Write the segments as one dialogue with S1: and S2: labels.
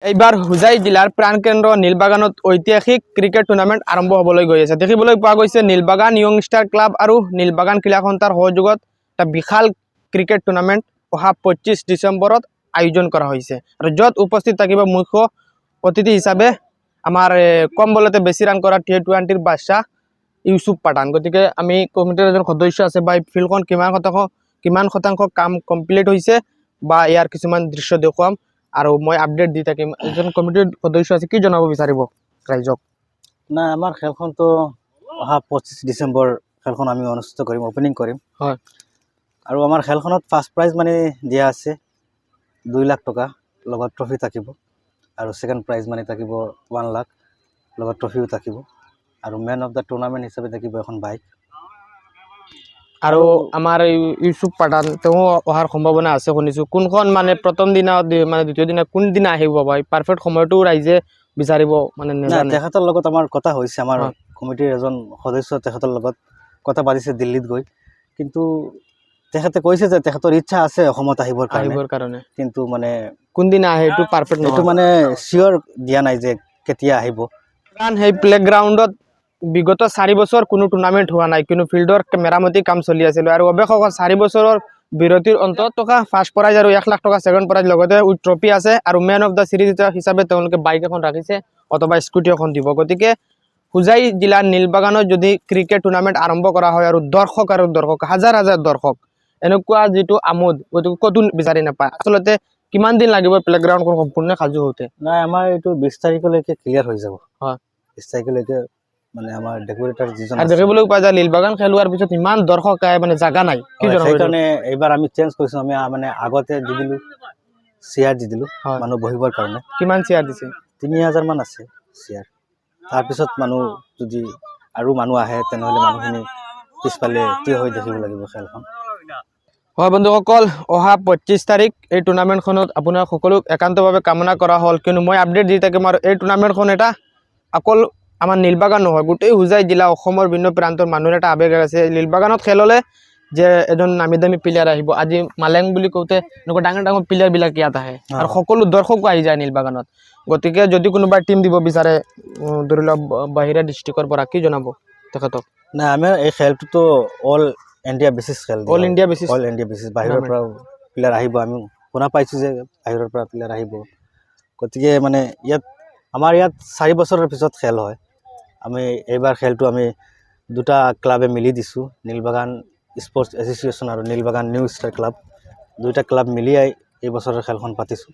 S1: এইবাৰ হুজাই জিলাৰ প্ৰাণকেন্দ্ৰ নীলবাগানত ঐতিহাসিক ক্ৰিকেট টুৰ্ণামেণ্ট আৰম্ভ হ'বলৈ গৈ আছে। দেখিবলৈ পোৱা গৈছে নীলবাগান য়ং ষ্টাৰ ক্লাব আৰু নীলবাগান ক্ৰীড়া সন্থাৰ সহযোগত এটা বিশাল ক্ৰিকেট টুৰ্ণামেণ্ট অহা 25 ডিচেম্বৰত আয়োজন কৰা হৈছে আৰু য'ত উপস্থিত থাকিব মুখ্য অতিথি হিচাপে আমাৰ কম বলতে বেছি ৰান কৰা T20ৰ বাদশাহ ইউসুফ পাঠান। গতিকে আমি কমিটিৰ এজন সদস্য আছে বা ফিল্ডখন কিমান শতাংশ কাম কমপ্লিট হৈছে বা ইয়াৰ কিছুমান দৃশ্য দেখুৱাম আৰু মই আপডেট দি থাকিম। এজন কমিটিৰ সদস্য আছে, কি জনাব বিচাৰিব ৰাইজক?
S2: না, আমাৰ খেলখনতো অহা 25 ডিচেম্বৰ খেলখন আমি অনুষ্ঠিত কৰিম, ওপেনিং কৰিম।
S1: হয়,
S2: আৰু আমাৰ খেলখনত ফাৰ্ষ্ট প্ৰাইজ মানে দিয়া আছে 2 লাখ টকা, লগত ট্ৰফি থাকিব। আৰু ছেকেণ্ড প্ৰাইজ মানে থাকিব 1 লাখ, লগত ট্ৰফিও থাকিব। আৰু মেন অফ দ্য টুৰ্ণামেণ্ট হিচাপে থাকিব এখন বাইক।
S1: আৰু আমাৰ ইউসুফ পাঠান তেওঁ অহাৰ সম্ভাৱনা আছে শুনিছোঁ। কোনখন মানে প্ৰথম দিনা মানে দ্বিতীয় দিনা কোনদিনা আহিব বা পাৰফেক্ট সময়টো ৰাইজে বিচাৰিব মানে নাজানে।
S2: তেখেতৰ লগত আমাৰ কথা হৈছে, আমাৰ কমিটিৰ এজন সদস্য তেখেতৰ লগত কথা পাতিছে দিল্লীত গৈ, কিন্তু তেখেতে কৈছে যে তেখেতৰ ইচ্ছা আছে অসমত আহিবৰ কাৰণে, কিন্তু মানে
S1: কোনদিনা আহে এইটো পাৰফেক্ট
S2: এইটো মানে চিয়ৰ দিয়া নাই যে কেতিয়া আহিব।
S1: কাৰণ সেই প্লেগ্ৰাউণ্ডত বিগত 4 বছৰ কোনো টুৰ্ণামেণ্ট হোৱা নাই, কিন্তু ফিল্ডৰ মেৰামতি কাম চলি আছিল আৰু অৱশেষত 4 বছৰৰ বিৰতিৰ অন্তত টকা ফাৰ্ষ্ট প্ৰাইজ আৰু 1 লাখ টকা ছেকেণ্ড প্ৰাইজ, লগতে উইথ ট্ৰফি আছে আৰু মেন অফ দ্য চিৰিজ হিচাপে তেওঁলোকে বাইক এখন ৰাখিছে অথবা স্কুটি এখন দিব। গতিকে হুজাই জিলাৰ নীলবাগানত যদি ক্ৰিকেট টুৰ্ণামেণ্ট আৰম্ভ কৰা হয় আৰু দৰ্শক হাজাৰ হাজাৰ দৰ্শক, এনেকুৱা যিটো আমোদ গতিকে ক'তো বিচাৰি নাপায়। আচলতে কিমান দিন লাগিব প্লেগ্ৰাউণ্ডখন সম্পূৰ্ণ সাজু হওঁতে?
S2: নাই, আমাৰ এইটো 20 তাৰিখলৈকে ক্লিয়াৰ হৈ যাব।
S1: হয়,
S2: 20 তাৰিখলৈকে মানে আমাৰ ডেকোৰেটৰ যিজন
S1: আৰু দেখিবলৈ পোৱা যায় নীলবাগান খেলোৱাৰ পিছত ইমান দৰ্শক আহে, মানে জাগা নাই।
S2: সেইকাৰণে এইবাৰ আমি চেঞ্জ কৰিছোঁ। আমি মানে আগতে দি দিলোঁ, চেয়াৰ দি দিলোঁ মানুহ বহিবৰ কাৰণে।
S1: কিমান চেয়াৰ দিছে?
S2: 3000 মান আছে চেয়াৰ। তাৰপিছত মানুহ যদি আৰু মানুহ আহে তেনেহ'লে মানুহখিনি পিছফালে থিয় হৈ দেখিব লাগিব খেলখন।
S1: হয় বন্ধুসকল, অহা 25 তাৰিখ এই টুৰ্ণামেণ্টখনত আপোনাৰ সকলোক একান্তভাৱে কামনা কৰা হ'ল, কিন্তু মই আপডেট দি থাকিম। আৰু এই টুৰ্ণামেণ্টখন এটা অকল আমাৰ নীলবাগান নহয়, গোটেই হুজাই জিলা অসমৰ ভিন্ন প্ৰান্তৰ মানুহৰ এটা আৱেগ আছে। নীলবাগানত খেললে যে এজন নামী দামী প্লেয়াৰ আহিব, আজি মালেং বুলি কওঁতে এনেকুৱা ডাঙৰ ডাঙৰ প্লেয়াৰবিলাক ইয়াত আহে আৰু সকলো দৰ্শকো আহি যায় নীলবাগানত। গতিকে যদি কোনোবাই টিম দিব বিচাৰে ধৰি লওক বাহিৰা ডিষ্ট্ৰিক্টৰ পৰা, কি জনাব তেখেতক?
S2: নাই, আমাৰ এই খেলটোতো অল ইণ্ডিয়া বেচিছ খেল,
S1: অল ইণ্ডিয়া
S2: বেচিছ বাহিৰৰ পৰা প্লেয়াৰ আহিব। আমি শুনা পাইছোঁ যে বাহিৰৰ পৰা প্লেয়াৰ আহিব। গতিকে মানে আমাৰ ইয়াত 4 বছৰৰ পিছত খেল হয়। আমি এইবাৰ খেলটো আমি 2টা ক্লাবে মিলি দিছোঁ, নীলবাগান স্পৰ্টছ এছ'চিয়েশ্যন আৰু নীলবাগান নিউ ষ্টাৰ ক্লাব। 2টা ক্লাব মিলিয়াই এই বছৰৰ খেলখন পাতিছোঁ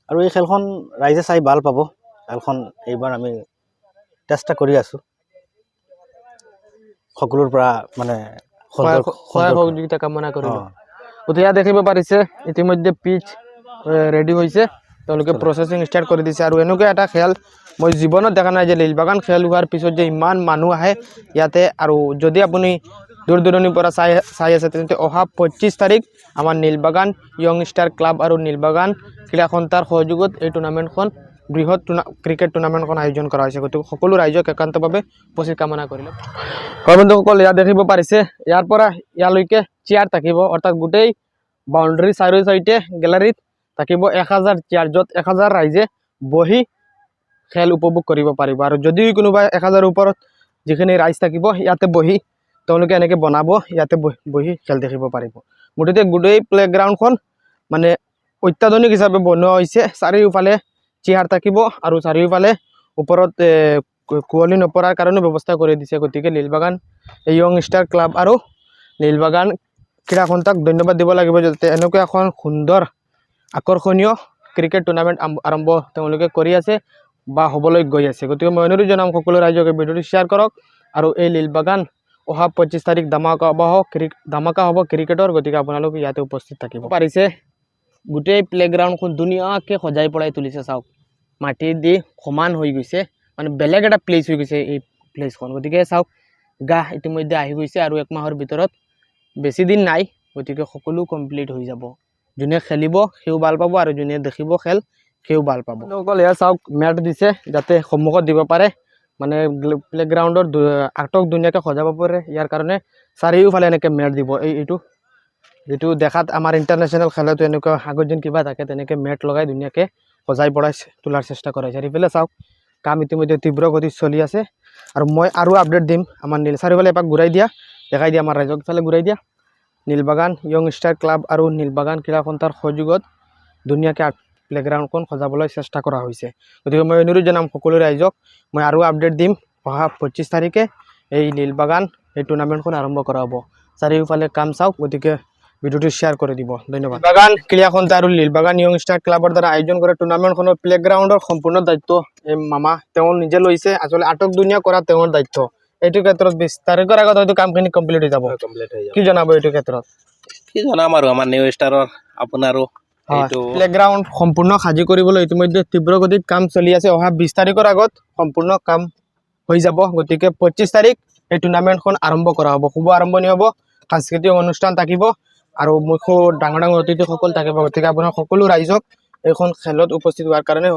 S2: আৰু এই খেলখন ৰাইজে চাই ভাল পাব। খেলখন এইবাৰ আমি চেষ্টা কৰি আছোঁ সকলোৰ পৰা মানে
S1: সহযোগিতা কামনা কৰিলোঁ। গতিকে দেখিব পাৰিছে ইতিমধ্যে পিচ ৰেডি হৈছে, তেওঁলোকে প্ৰচেছিং ষ্টাৰ্ট কৰি দিছে। আৰু এনেকুৱা এটা খেল মই জীৱনত দেখা নাই যে নীলবাগান খেল হোৱাৰ পিছত যে ইমান মানুহ আহে ইয়াতে। আৰু যদি আপুনি দূৰ দূৰণিৰ পৰা চাই আছে, তেন্তে অহা 25 তাৰিখ আমাৰ নীলবাগান য়ং ষ্টাৰ ক্লাব আৰু নীলবাগান ক্ৰীড়া সন্থাৰ সহযোগত এই টুৰ্ণামেণ্টখন বৃহৎ ক্ৰিকেট টুৰ্ণামেণ্টখন আয়োজন কৰা হৈছে। গতিকে সকলো ৰাইজক একান্তভাৱে উপস্থিত কামনা কৰিলে। হয় বন্ধুসকল, ইয়াত দেখিব পাৰিছে ইয়াৰ পৰা ইয়ালৈকে চেয়াৰ থাকিব, অৰ্থাৎ গোটেই বাউণ্ডাৰী চাৰিও চাইডে গেলাৰীত থাকিব 1000 চেয়াৰ, য'ত 1000 ৰাইজে বহি খেল উপভোগ কৰিব পাৰিব। আৰু যদি কোনোবাই 1000ৰ ওপৰত যিখিনি ৰাইজ থাকিব, ইয়াতে বহি তেওঁলোকে এনেকৈ বনাব, ইয়াতে বহি খেল দেখিব পাৰিব। মুঠতে গোটেই প্লেগ্ৰাউণ্ডখন মানে অত্যাধুনিক হিচাপে বনোৱা হৈছে। চাৰিওফালে চেয়াৰ থাকিব আৰু চাৰিওফালে ওপৰত কুঁৱলী নপৰাৰ কাৰণে ব্যৱস্থা কৰি দিছে। গতিকে নীলবাগান য়ং ষ্টাৰ ক্লাব আৰু নীলবাগান ক্ৰীড়া সন্থাক ধন্যবাদ দিব লাগিব, যাতে এনেকুৱা এখন সুন্দৰ আকৰ্ষণীয় ক্ৰিকেট টুৰ্ণামেণ্ট আৰম্ভ তেওঁলোকে কৰি আছে বা হ'বলৈ গৈ আছে। গতিকে মই অনুৰোধ জনাম সকলো ৰাইজকে ভিডিঅ'টো শ্বেয়াৰ কৰক আৰু এই নীলবাগান অহা 25 তাৰিখ ধামাকা হ'ব ক্ৰিকেটৰ। গতিকে আপোনালোক ইয়াতে উপস্থিত থাকিব পাৰিছে। গোটেই প্লেগ্ৰাউণ্ডখন ধুনীয়াকৈ সজাই পৰাই তুলিছে, চাওক মাটি দি সমান হৈ গৈছে, মানে বেলেগ এটা প্লেচ হৈ গৈছে এই প্লেচখন। গতিকে চাওক ইতিমধ্যে আহি গৈছে আৰু 1 মাহৰ ভিতৰত বেছি দিন নাই। গতিকে সকলো কমপ্লিট হৈ যাব। যোনে খেলিব সেও ভাল পাব আৰু যোনে দেখিব খেল সেও ভাল পাব। অকল এয়া চাওক মেট দিছে যাতে সন্মুখত দিব পাৰে, মানে প্লেগ্ৰাউণ্ডৰ আটক ধুনীয়াকৈ সজাব পাৰে। ইয়াৰ কাৰণে চাৰিওফালে এনেকৈ মেট দিব। এইটো যিটো দেখাত আমাৰ ইণ্টাৰনেশ্যনেল খেলতো এনেকুৱা আগত যেন কিবা থাকে, তেনেকৈ মেট লগাই ধুনীয়াকৈ সজাই পৰাই তোলাৰ চেষ্টা কৰাইছে আৰু ইফালে চাওক কাম ইতিমধ্যে তীব্ৰ গতিত চলি আছে আৰু মই আৰু আপডেট দিম আমাৰ নীল চাৰিওফালে এপাক ঘূৰাই দিয়া দেখাই দিয়া আমাৰ ৰাইজক ইফালে ঘূৰাই দিয়া নীলবাগান য়ং ষ্টাৰ ক্লাব আৰু নীলবাগান ক্ৰীড়া সন্থাৰ সহযোগত ধুনীয়াকৈ প্লেগ্ৰাউণ্ডখন সজাবলৈ চেষ্টা কৰা হৈছে গতিকে মই অনুৰোধ জনাম সকলো ৰাইজক মই আৰু আপডেট দিম অহা 25 তাৰিখে এই নীলবাগান এই টুৰ্ণামেণ্টখন আৰম্ভ কৰা হ'ব চাৰিওফালে কাম চাওক গতিকে ভিডিওটি শ্বেয়াৰ কৰি দিব ধন্যবাদ বাগান ক্ৰীড়া সন্থা আৰু নীলবাগান য়ং ষ্টাৰ ক্লাবৰ দ্বাৰা আয়োজন কৰা টুৰ্ণামেণ্টখনৰ প্লেগ্ৰাউণ্ডৰ সম্পূৰ্ণ দায়িত্ব এই মামা তেওঁ নিজে লৈছে আচলতে আটক দুনিয়া কৰা তেওঁৰ দায়িত্ব এইটো ক্ষেত্ৰত 20 তাৰিখৰ আগত হয়তো কামখিনি কমপ্লিট হৈ যাব কি জনাব এইটো ক্ষেত্ৰত
S3: কি জনাম আৰু আমাৰ নিউ ষ্টাৰৰ আপোনাৰো
S1: প্লেগ্ৰাউণ্ড সম্পূৰ্ণ সাজি কৰিবলৈ ইতিমধ্যে তীব্ৰ গতিত কাম চলি আছে অহা 20 তাৰিখৰ আগত সম্পূৰ্ণ কাম হৈ যাব গতিকে 25 তাৰিখ এই টুৰ্ণামেণ্টখন আৰম্ভ কৰা হ'ব শুভ আৰম্ভণি হ'ব সাংস্কৃতিক অনুষ্ঠান থাকিব আৰু মুখ্য ডাঙৰ ডাঙৰ অতিথিসকল থাকিব গতিকে আপোনাৰ সকলো ৰাইজক এইখন খেলত উপস্থিত হোৱাৰ কাৰণে